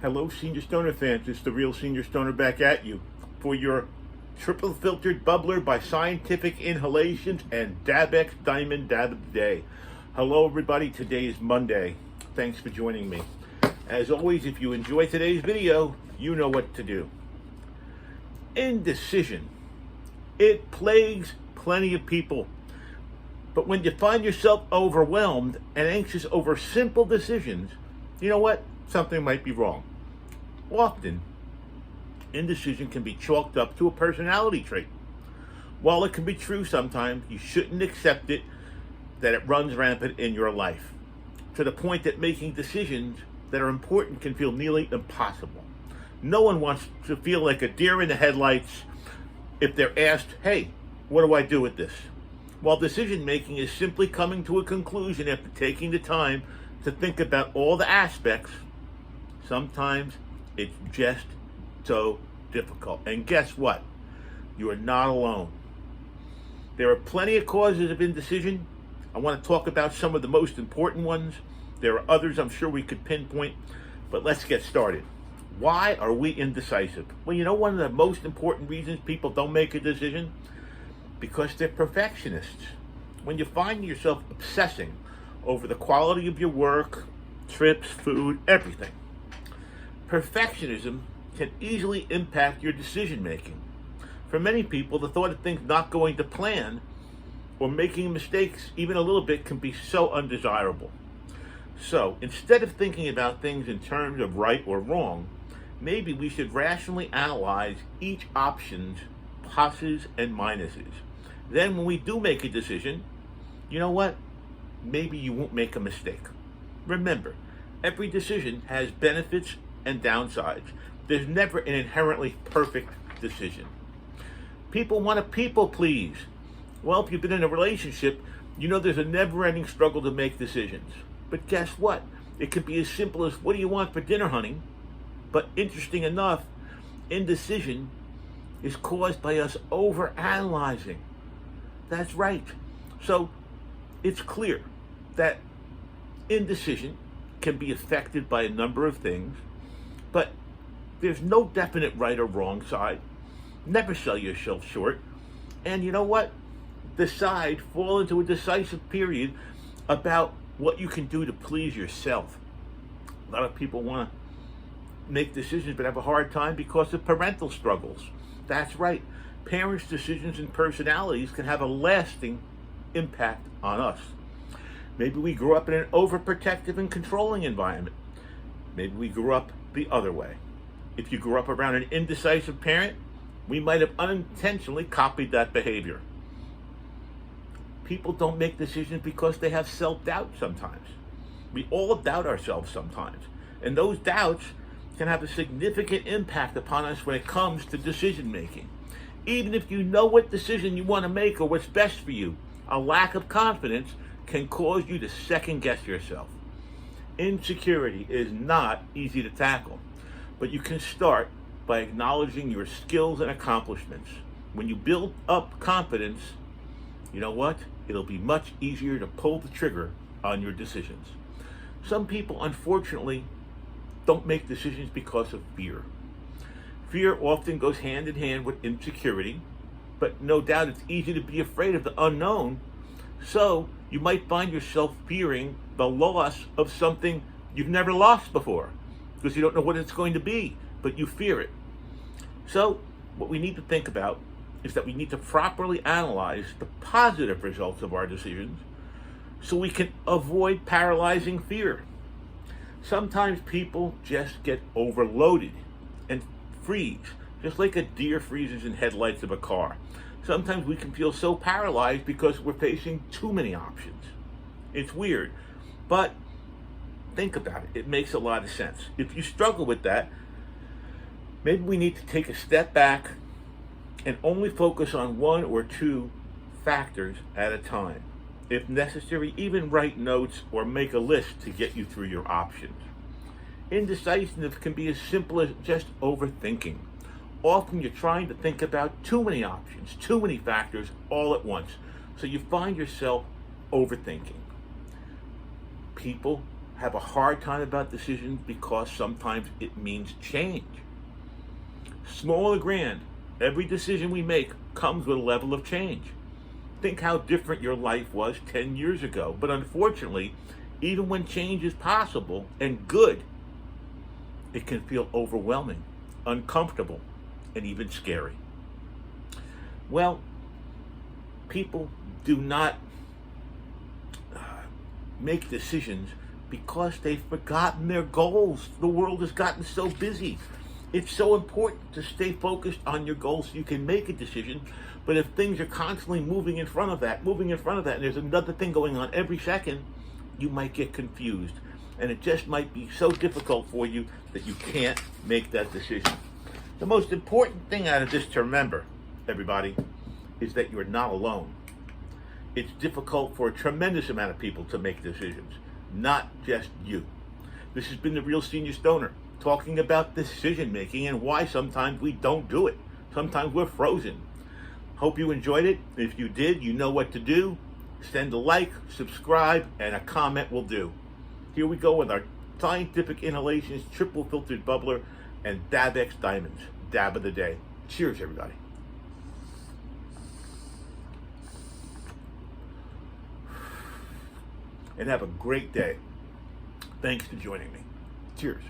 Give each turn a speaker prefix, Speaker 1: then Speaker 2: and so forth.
Speaker 1: Hello, Senior Stoner fans. It's the real Senior Stoner back at you for your triple filtered bubbler by Scientific Inhalations and Dabex Diamond Dab of the Day. Hello, everybody. Today is Monday. Thanks for joining me. As always, if you enjoy today's video, you know what to do. Indecision. It plagues plenty of people. But when you find yourself overwhelmed and anxious over simple decisions, you know what? Something might be wrong. Often, indecision can be chalked up to a personality trait. While it can be true sometimes, you shouldn't accept it that it runs rampant in your life, to the point that making decisions that are important can feel nearly impossible. No one wants to feel like a deer in the headlights if they're asked, hey, what do I do with this? While decision making is simply coming to a conclusion after taking the time to think about all the aspects, sometimes it's just so difficult. And guess what? You are not alone. There are plenty of causes of indecision. I want to talk about some of the most important ones. There are others I'm sure we could pinpoint, but let's get started. Why are we indecisive? Well, you know one of the most important reasons people don't make a decision? Because they're perfectionists. When you find yourself obsessing over the quality of your work, trips, food, everything, perfectionism can easily impact your decision making. For many people, the thought of things not going to plan or making mistakes even a little bit can be so undesirable. So instead of thinking about things in terms of right or wrong, maybe we should rationally analyze each option's pluses and minuses. Then when we do make a decision, you know what? Maybe you won't make a mistake. Remember, every decision has benefits and downsides. There's never an inherently perfect decision. People want to people please. Well, if you've been in a relationship, you know there's a never-ending struggle to make decisions. But guess what? It could be as simple as, what do you want for dinner, honey? But interesting enough, indecision is caused by us overanalyzing. That's right. So it's clear that indecision can be affected by a number of things, but there's no definite right or wrong side. Never sell yourself short. And you know what? Decide, fall into a decisive period about what you can do to please yourself. A lot of people want to make decisions but have a hard time because of parental struggles. That's right. Parents' decisions and personalities can have a lasting impact on us. Maybe we grew up in an overprotective and controlling environment. Maybe we grew up the other way. If you grew up around an indecisive parent, we might have unintentionally copied that behavior. People don't make decisions because they have self-doubt sometimes. We all doubt ourselves sometimes. And those doubts can have a significant impact upon us when it comes to decision making. Even if you know what decision you want to make or what's best for you, a lack of confidence can cause you to second guess yourself. Insecurity is not easy to tackle, but you can start by acknowledging your skills and accomplishments. When you build up confidence, you know what? It'll be much easier to pull the trigger on your decisions. Some people, unfortunately, don't make decisions because of fear. Fear often goes hand in hand with insecurity, but no doubt it's easy to be afraid of the unknown. So you might find yourself fearing the loss of something you've never lost before because you don't know what it's going to be, but you fear it. So what we need to think about is that we need to properly analyze the positive results of our decisions so we can avoid paralyzing fear. Sometimes people just get overloaded and freeze, just like a deer freezes in headlights of a car. Sometimes we can feel so paralyzed because we're facing too many options. It's weird, but think about it. It makes a lot of sense. If you struggle with that, maybe we need to take a step back and only focus on one or two factors at a time. If necessary, even write notes or make a list to get you through your options. Indecisiveness can be as simple as just overthinking. Often you're trying to think about too many options, too many factors all at once. So you find yourself overthinking. People have a hard time about decisions because sometimes it means change. Small or grand, every decision we make comes with a level of change. Think how different your life was 10 years ago. But unfortunately, even when change is possible and good, it can feel overwhelming, uncomfortable, and even scary. Well, people do not make decisions because they've forgotten their goals. The world has gotten so busy. It's so important to stay focused on your goals so you can make a decision. But if things are constantly moving in front of that, and there's another thing going on every second, you might get confused. And it just might be so difficult for you that you can't make that decision. The most important thing out of this to remember, everybody, is that you're not alone. It's difficult for a tremendous amount of people to make decisions, not just you. This has been the Real Senior Stoner, talking about decision making and why sometimes we don't do it. Sometimes we're frozen. Hope you enjoyed it. If you did, you know what to do. Send a like, subscribe, and a comment will do. Here we go with our Scientific Inhalations Triple Filtered Bubbler and DabX Diamonds. Dab of the day. Cheers, everybody. And have a great day. Thanks for joining me. Cheers.